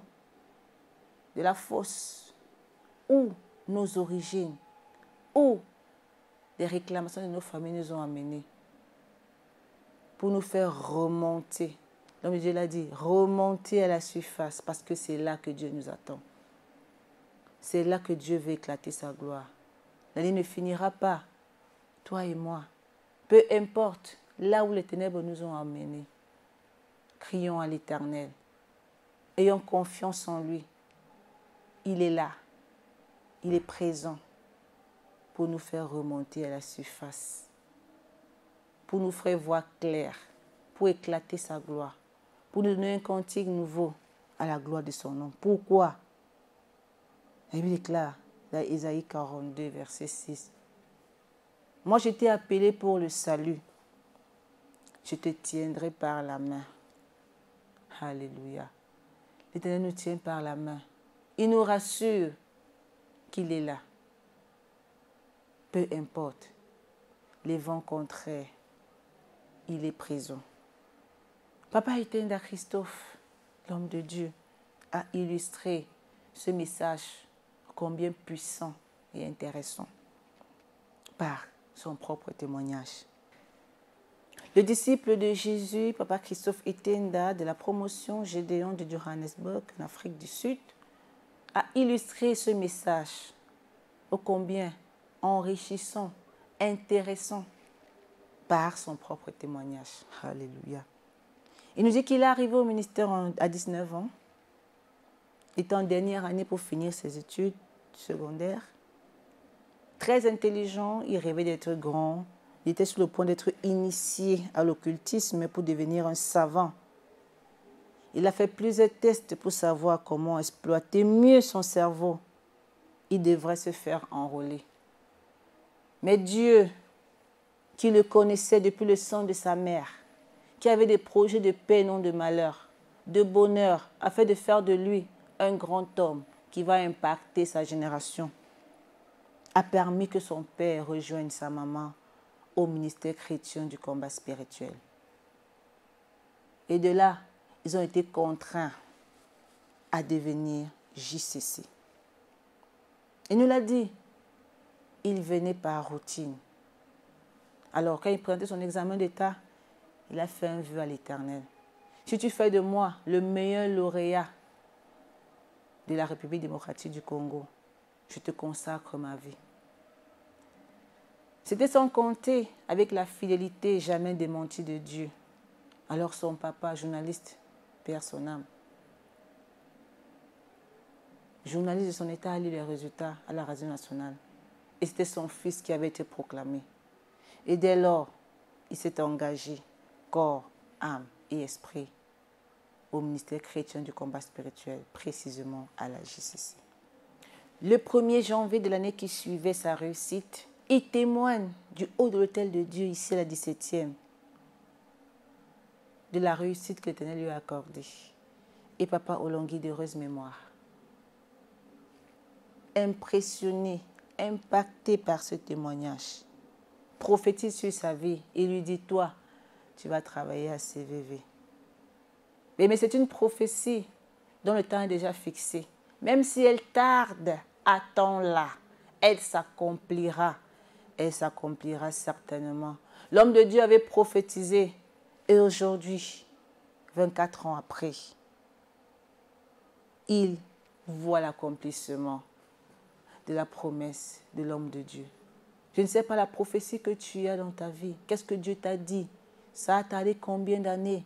Speaker 1: de la fosse, où nos origines, où les réclamations de nos familles nous ont amenés, pour nous faire remonter. L'homme de Dieu l'a dit, remonter à la surface, parce que c'est là que Dieu nous attend. C'est là que Dieu veut éclater sa gloire. L'année ne finira pas, toi et moi. Peu importe là où les ténèbres nous ont amenés. Crions à l'Éternel. Ayons confiance en lui. Il est là. Il est présent pour nous faire remonter à la surface. Pour nous faire voir clair. Pour éclater sa gloire. Pour nous donner un cantique nouveau à la gloire de son nom. Pourquoi? La Bible déclare dans Ésaïe 42, verset 6. Moi, je t'ai appelé pour le salut. Je te tiendrai par la main. Alléluia. L'Éternel nous tient par la main. Il nous rassure qu'il est là. Peu importe les vents contraires, il est présent. Papa Itenda Christophe, l'homme de Dieu, a illustré ce message combien puissant et intéressant par son propre témoignage. Le disciple de Jésus, Papa Christophe Itenda, de la promotion Gédéon de Johannesburg, en Afrique du Sud, a illustré ce message ô combien enrichissant, intéressant par son propre témoignage. Alléluia. Il nous dit qu'il est arrivé au ministère à 19 ans. Il était en dernière année pour finir ses études secondaires. Très intelligent, il rêvait d'être grand. Il était sur le point d'être initié à l'occultisme pour devenir un savant. Il a fait plusieurs tests pour savoir comment exploiter mieux son cerveau. Il devrait se faire enrôler. Mais Dieu, qui le connaissait depuis le sang de sa mère, qui avait des projets de paix, non de malheur, de bonheur, afin de faire de lui un grand homme qui va impacter sa génération, a permis que son père rejoigne sa maman au ministère chrétien du combat spirituel. Et de là, ils ont été contraints à devenir JCC. Il nous l'a dit, il venait par routine. Alors, quand il présentait son examen d'État, il a fait un vœu à l'Éternel. Si tu fais de moi le meilleur lauréat de la République démocratique du Congo, je te consacre ma vie. C'était sans compter avec la fidélité jamais démentie de Dieu. Alors son papa, journaliste, perd son âme. Journaliste de son État a lu les résultats à la radio nationale. Et c'était son fils qui avait été proclamé. Et dès lors, il s'est engagé, corps, âme et esprit, au ministère chrétien du combat spirituel, précisément à la JCC. Le 1er janvier de l'année qui suivait sa réussite, il témoigne du haut de l'autel de Dieu, ici à la 17e, de la réussite que l'Éternel lui a accordée. Et papa Olongui d'heureuse mémoire. Impressionné, impacté par ce témoignage, prophétise sur sa vie et lui dit, toi, tu vas travailler à CVV. Mais c'est une prophétie dont le temps est déjà fixé. Même si elle tarde, attends-la. Elle s'accomplira. Elle s'accomplira certainement. L'homme de Dieu avait prophétisé. Et aujourd'hui, 24 ans après, il voit l'accomplissement de la promesse de l'homme de Dieu. Je ne sais pas la prophétie que tu as dans ta vie. Qu'est-ce que Dieu t'a dit? Ça a tardé combien d'années?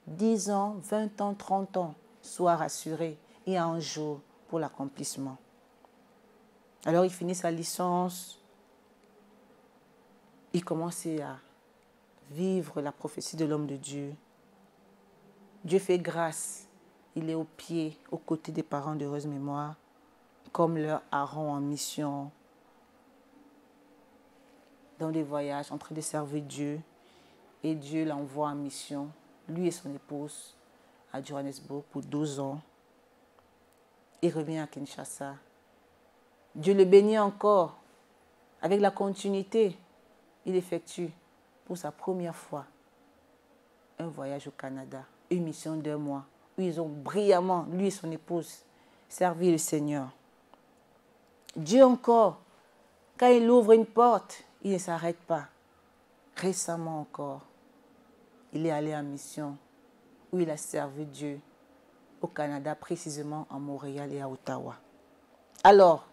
Speaker 1: 10 ans, 20 ans, 30 ans. Sois rassuré. Il y a un jour pour l'accomplissement. Alors il finit sa licence. Il commence à vivre la prophétie de l'homme de Dieu. Dieu fait grâce. Il est au pied, aux côtés des parents d'heureuse mémoire, comme leur Aaron en mission, dans des voyages, en train de servir Dieu. Et Dieu l'envoie en mission, lui et son épouse, à Johannesburg pour 12 ans. Il revient à Kinshasa. Dieu le bénit encore. Avec la continuité, il effectue pour sa première fois un voyage au Canada, une mission d'1 mois, où ils ont brillamment, lui et son épouse, servi le Seigneur. Dieu encore, quand il ouvre une porte, il ne s'arrête pas. Récemment encore, il est allé en mission où il a servi Dieu au Canada, précisément à Montréal et à Ottawa. Alors,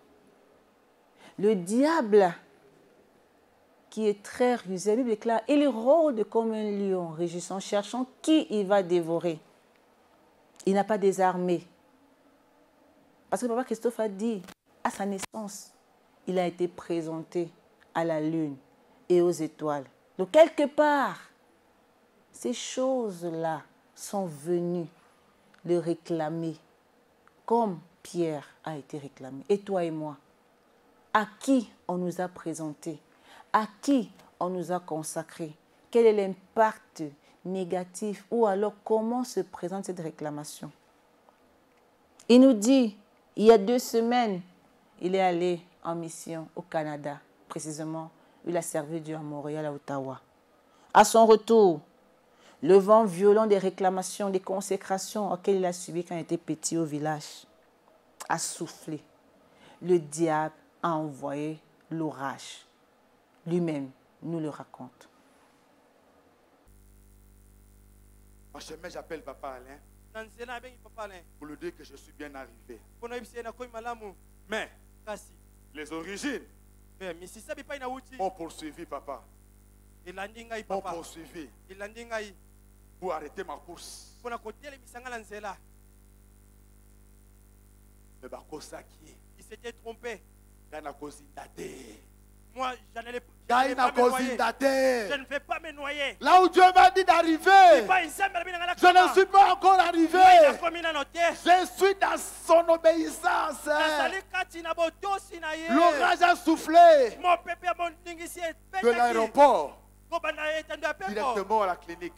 Speaker 1: le diable, qui est très rusé, la Bible déclare, il rôde comme un lion rugissant, cherchant qui il va dévorer. Il n'a pas désarmé. Parce que Papa Christophe a dit, à sa naissance, il a été présenté à la lune et aux étoiles. Donc, quelque part, ces choses-là sont venues le réclamer, comme Pierre a été réclamé. Et toi et moi, à qui on nous a présenté, à qui on nous a consacré, quel est l'impact négatif ou alors comment se présente cette réclamation. Il nous dit, il y a 2 semaines, il est allé en mission au Canada, précisément, il a servi Dieu à Montréal, à Ottawa. À son retour, le vent violent des réclamations, des consécrations auxquelles il a subi quand il était petit au village, a soufflé. Le diable a envoyé l'orage. Lui-même nous le raconte.
Speaker 4: En chemin, j'appelle Papa Alain pour lui dire que je suis bien arrivé. Mais les origines m'ont poursuivi, Papa. M'ont poursuivi pour arrêter ma course. Mais il s'était trompé. Moi, je ne vais pas me noyer. Là où Dieu m'a dit d'arriver, je ne suis pas encore arrivé. Je suis dans son obéissance. L'orage a soufflé de l'aéroport directement à la clinique.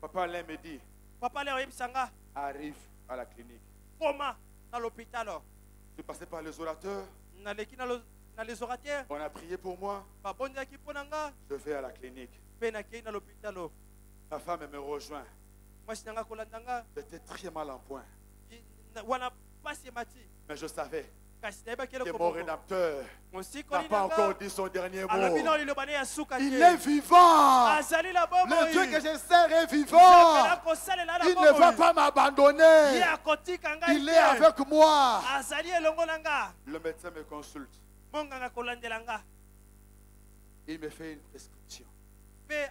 Speaker 4: Papa Alain me dit, arrive à la clinique. Je suis passé par les orateurs. On a prié pour moi. Je vais à la clinique. Ma femme me rejoint. J'étais très mal en point. Mais je savais que mon rédempteur n'a pas encore dit son dernier mot. Il est vivant. Le Dieu que je sers est vivant. Il ne va pas m'abandonner. Il est avec moi. Le médecin me consulte. Il me fait une prescription. Mais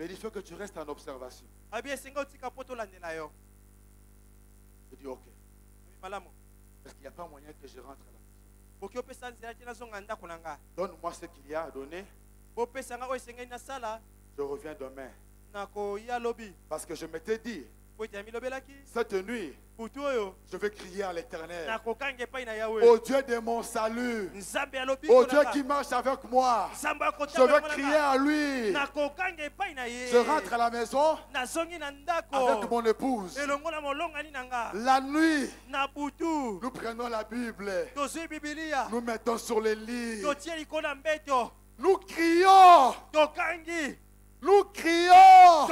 Speaker 4: il faut que tu restes en observation. Je dis ok. Parce qu'il n'y a pas moyen que je rentre à la maison. Donne-moi ce qu'il y a à donner. Je reviens demain. Parce que je m'étais dit, cette nuit, je vais crier à l'Éternel, au Dieu de mon salut, au Dieu qui marche avec moi. Je vais crier à lui. Je rentre à la maison avec mon épouse. La nuit, nous prenons la Bible, nous mettons sur les lits, nous crions. Nous crions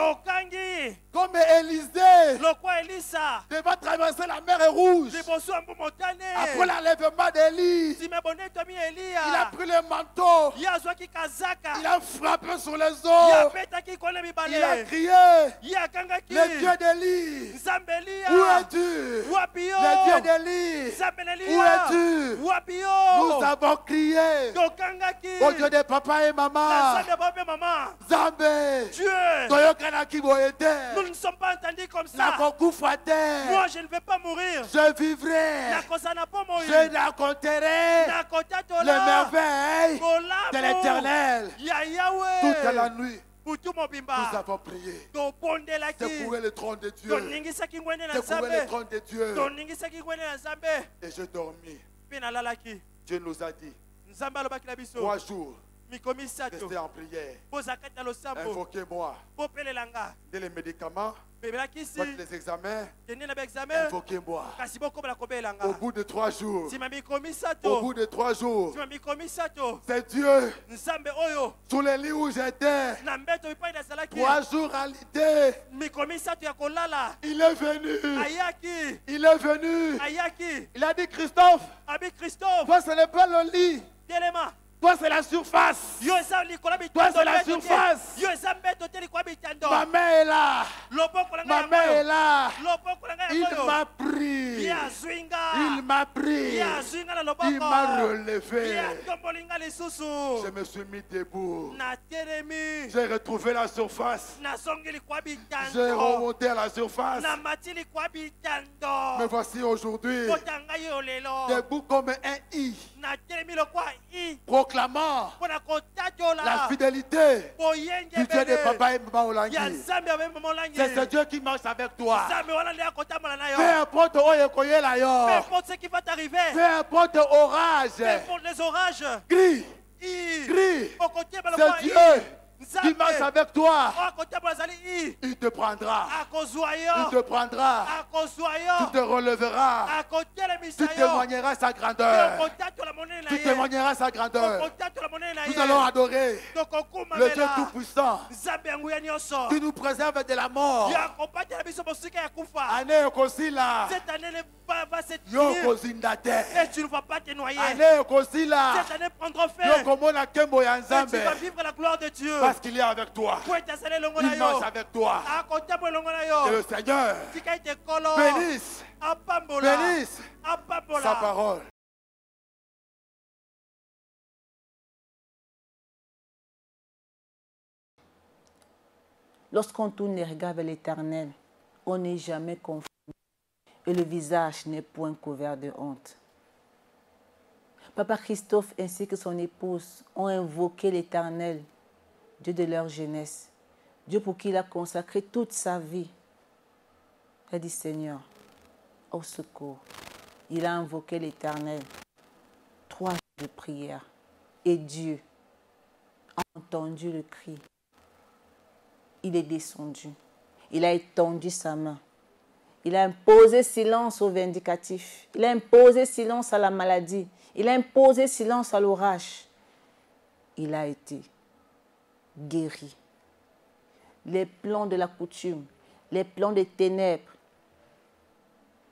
Speaker 4: comme Élisée devant traverser la mer Rouge. Après l'enlèvement d'Élie, il a pris le manteau, il a frappé sur les eaux, il a crié, le Dieu d'Élie, où es-tu? Le Dieu d'Élie, où es-tu? Nous avons crié au Dieu de papa et maman. Zambé, nous
Speaker 3: ne sommes pas entendus comme ça.
Speaker 4: Moi,
Speaker 3: je ne vais pas mourir.
Speaker 4: Je vivrai. Je raconterai les merveilles de l'Éternel. Toute la nuit, nous avons prié. Secouer le trône de Dieu. Secouer le trône de Dieu. Et je dormis. Dieu nous a dit 3 jours. Restez en prière. Invoquez-moi. Dès les médicaments, faites les examens. Invoquez-moi. Au bout de 3 jours. Au bout de 3 jours. C'est Dieu. Sous les lits où j'étais. 3 jours à l'idée. Il est venu. Il est venu. Il a dit Christophe. Toi ce n'est pas le lit. Toi, c'est la surface. Toi, c'est la surface. Ma main est là. Ma main est là. Il m'a pris. Il m'a pris. Il m'a relevé. Je me suis mis debout. J'ai retrouvé la surface. J'ai remonté à la surface. Me voici aujourd'hui, debout comme un i. Proclamant la fidélité du Dieu de papa et maman Olangi. C'est ce Dieu qui marche avec toi. Peu importe
Speaker 3: ce qui va t'arriver.
Speaker 4: Peu importe orage.
Speaker 3: Peu importe les orages.
Speaker 4: Crie. Crie. C'est Dieu qui marche avec toi. Il te prendra. Il te prendra. Tu te relèveras. Tu témoigneras sa grandeur. Tu témoigneras sa grandeur. Nous allons adorer le Dieu Tout-Puissant qui nous préserve de la mort. Année Okosila.
Speaker 3: Cette année va se
Speaker 4: et
Speaker 3: tu ne vas pas te noyer.
Speaker 4: Cette
Speaker 3: année prendra fin.
Speaker 4: Et tu
Speaker 3: vas vivre la gloire de Dieu.
Speaker 4: Parce qu'il est avec toi. Il marche avec toi. Et le Seigneur bénisse sa parole.
Speaker 1: Lorsqu'on tourne les regards vers l'Éternel, on n'est jamais confus et le visage n'est point couvert de honte. Papa Christophe ainsi que son épouse ont invoqué l'Éternel, Dieu de leur jeunesse, Dieu pour qui il a consacré toute sa vie. Il a dit Seigneur, au secours. Il a invoqué l'Éternel. 3 jours de prière et Dieu a entendu le cri. Il est descendu. Il a étendu sa main. Il a imposé silence aux vindicatifs. Il a imposé silence à la maladie. Il a imposé silence à l'orage. Il a été guéri. Les plans de la coutume, les plans des ténèbres,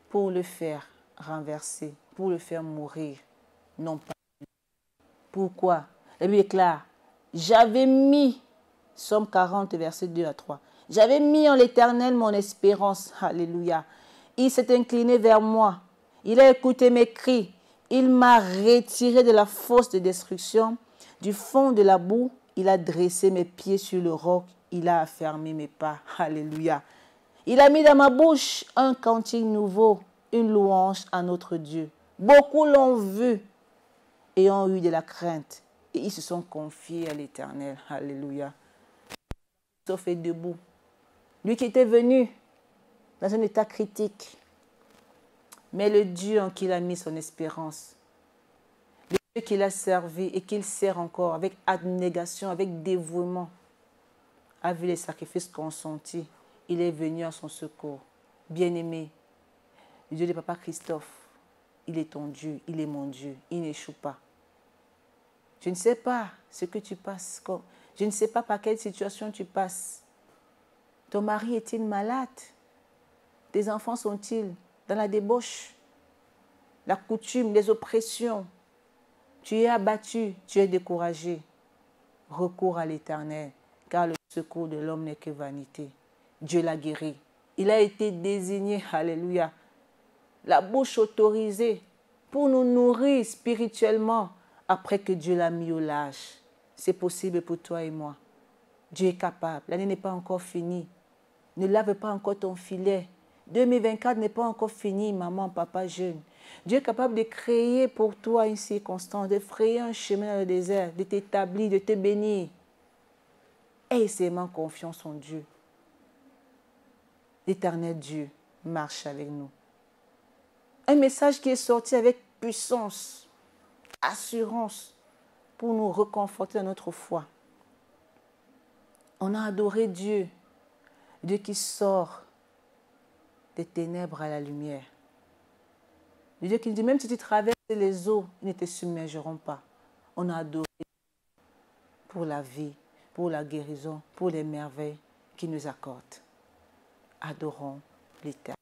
Speaker 1: pour le faire renverser, pour le faire mourir, non pas. Pourquoi? La Bible est claire. J'avais mis, Psaume 40, verset 2 à 3. J'avais mis en l'Éternel mon espérance. Alléluia. Il s'est incliné vers moi. Il a écouté mes cris. Il m'a retiré de la fosse de destruction. Du fond de la boue, il a dressé mes pieds sur le roc. Il a affermi mes pas. Alléluia. Il a mis dans ma bouche un cantique nouveau, une louange à notre Dieu. Beaucoup l'ont vu et ont eu de la crainte. Et ils se sont confiés à l'Éternel. Alléluia. Sauf est debout. Lui qui était venu dans un état critique. Mais le Dieu en qui il a mis son espérance. Le Dieu qu'il a servi et qu'il sert encore avec abnégation, avec dévouement. A vu les sacrifices consentis. Il est venu à son secours. Bien-aimé, le Dieu de Papa Christophe, il est ton Dieu, il est mon Dieu, il n'échoue pas. Je ne sais pas ce que tu passes, je ne sais pas par quelle situation tu passes. Ton mari est-il malade? Tes enfants sont-ils dans la débauche? La coutume, les oppressions. Tu es abattu, tu es découragé. Recours à l'Éternel, car le secours de l'homme n'est que vanité. Dieu l'a guéri. Il a été désigné, alléluia, la bouche autorisée pour nous nourrir spirituellement après que Dieu l'a mis au large. C'est possible pour toi et moi. Dieu est capable. L'année n'est pas encore finie. Ne lave pas encore ton filet. 2024 n'est pas encore fini, maman, papa, jeune. Dieu est capable de créer pour toi une circonstance, de frayer un chemin dans le désert, de t'établir, de te bénir. Aie seulement confiance en Dieu. L'Éternel Dieu marche avec nous. Un message qui est sorti avec puissance, assurance, pour nous reconforter dans notre foi. On a adoré Dieu, Dieu qui sort des ténèbres à la lumière. Dieu qui dit, même si tu traverses les eaux, ils ne te submergeront pas. On a adoré pour la vie, pour la guérison, pour les merveilles qu'il nous accorde. Adorons l'Éternel.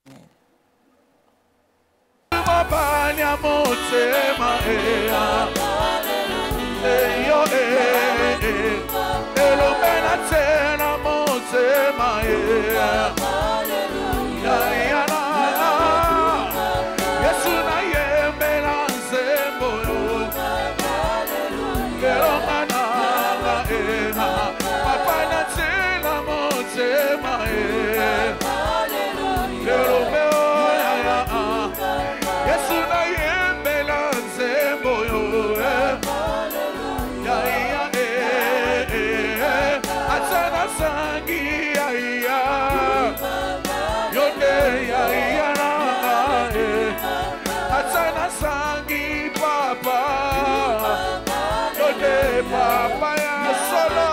Speaker 5: Papa ya solo,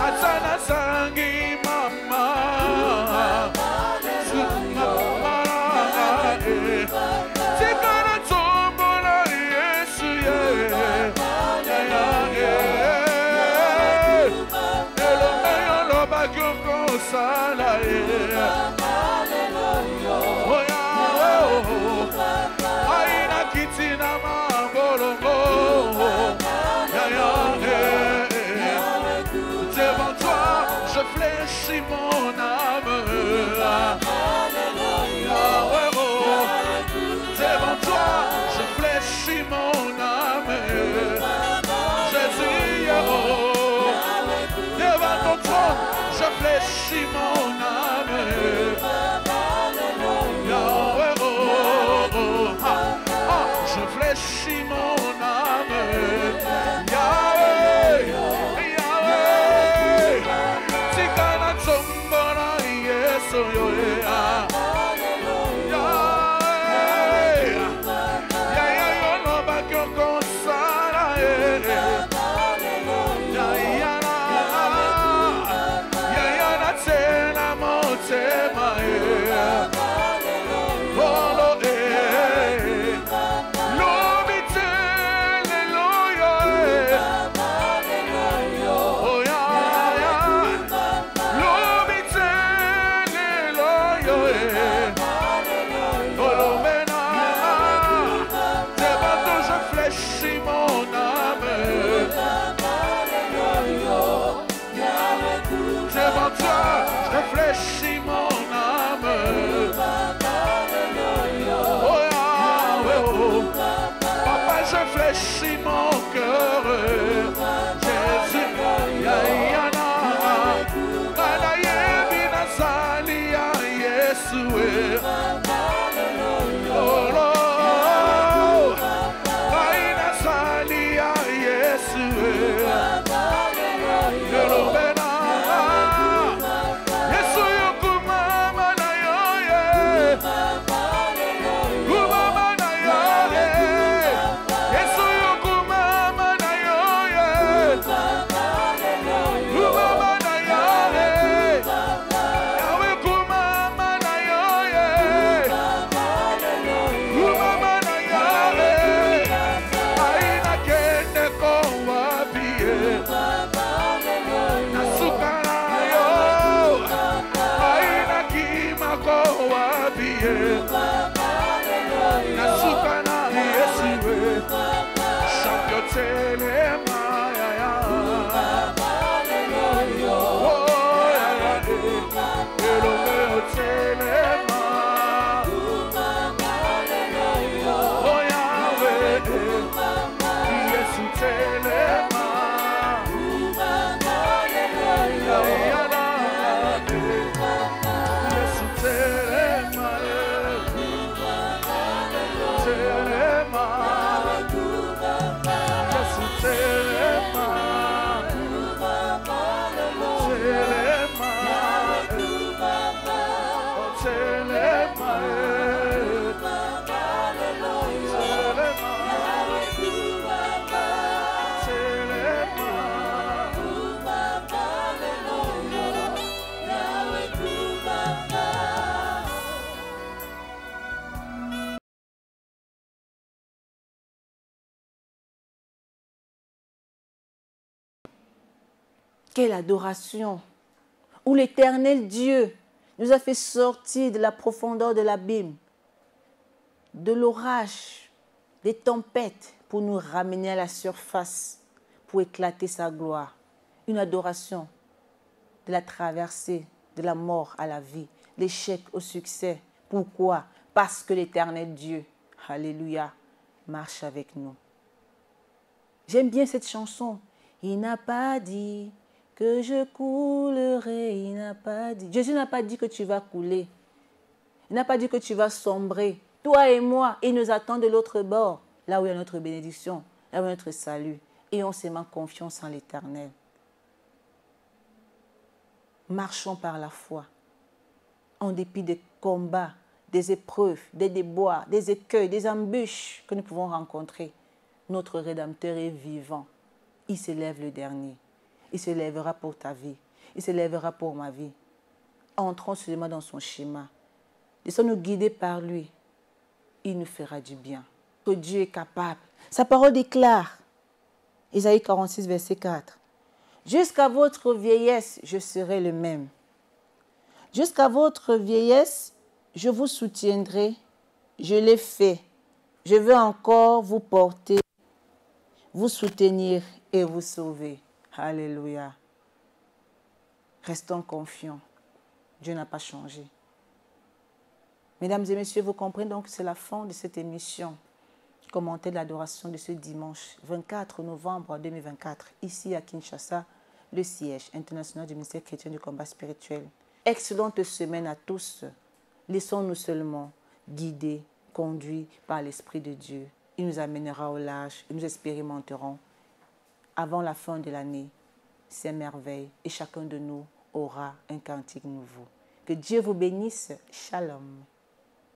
Speaker 5: atana sangi mama, sumara tikana tombola Yesu elo meyo lo bagyo konsala aina kitina mambolongo. Devant toi, je fléchis mon âme. Devant toi, je fléchis mon âme. Jésus, devant ton trône, je fléchis mon âme. Je fléchis mon âme. Réfléchis mon âme. Oh, oh. Papa, je fléchis mon cœur. Jésus, Yana, Nanayebi Nazali, Yesu. Oh, Lord, Nazali, Yesu. Telema,
Speaker 1: Quelle adoration! Où l'Éternel Dieu nous a fait sortir de la profondeur de l'abîme, de l'orage, des tempêtes, pour nous ramener à la surface, pour éclater sa gloire. Une adoration de la traversée, de la mort à la vie, l'échec au succès. Pourquoi? Parce que l'Éternel Dieu, alléluia, marche avec nous. J'aime bien cette chanson. Il n'a pas dit que je coulerai, il n'a pas dit. Jésus n'a pas dit que tu vas couler. Il n'a pas dit que tu vas sombrer. Toi et moi, il nous attend de l'autre bord, là où il y a notre bénédiction, là où il y a notre salut. Et on se met confiance en l'Éternel. Marchons par la foi, en dépit des combats, des épreuves, des déboires, des écueils, des embûches que nous pouvons rencontrer. Notre Rédempteur est vivant. Il se lève le dernier. Il se lèvera pour ta vie. Il se lèvera pour ma vie. Entrons seulement dans son schéma. Laissons-nous guider par lui. Il nous fera du bien. Que Dieu est capable. Sa parole déclare, Isaïe 46, verset 4. Jusqu'à votre vieillesse, je serai le même. Jusqu'à votre vieillesse, je vous soutiendrai. Je l'ai fait. Je veux encore vous porter, vous soutenir et vous sauver. Alléluia. Restons confiants. Dieu n'a pas changé. Mesdames et messieurs, vous comprenez donc que c'est la fin de cette émission. Commentaire de l'adoration de ce dimanche 24 novembre 2024, ici à Kinshasa, le siège international du ministère chrétien du combat spirituel. Excellente semaine à tous. Laissons-nous seulement guider, conduits par l'Esprit de Dieu. Il nous amènera au large et nous expérimenterons avant la fin de l'année ces merveilles et chacun de nous aura un cantique nouveau. Que Dieu vous bénisse. Shalom.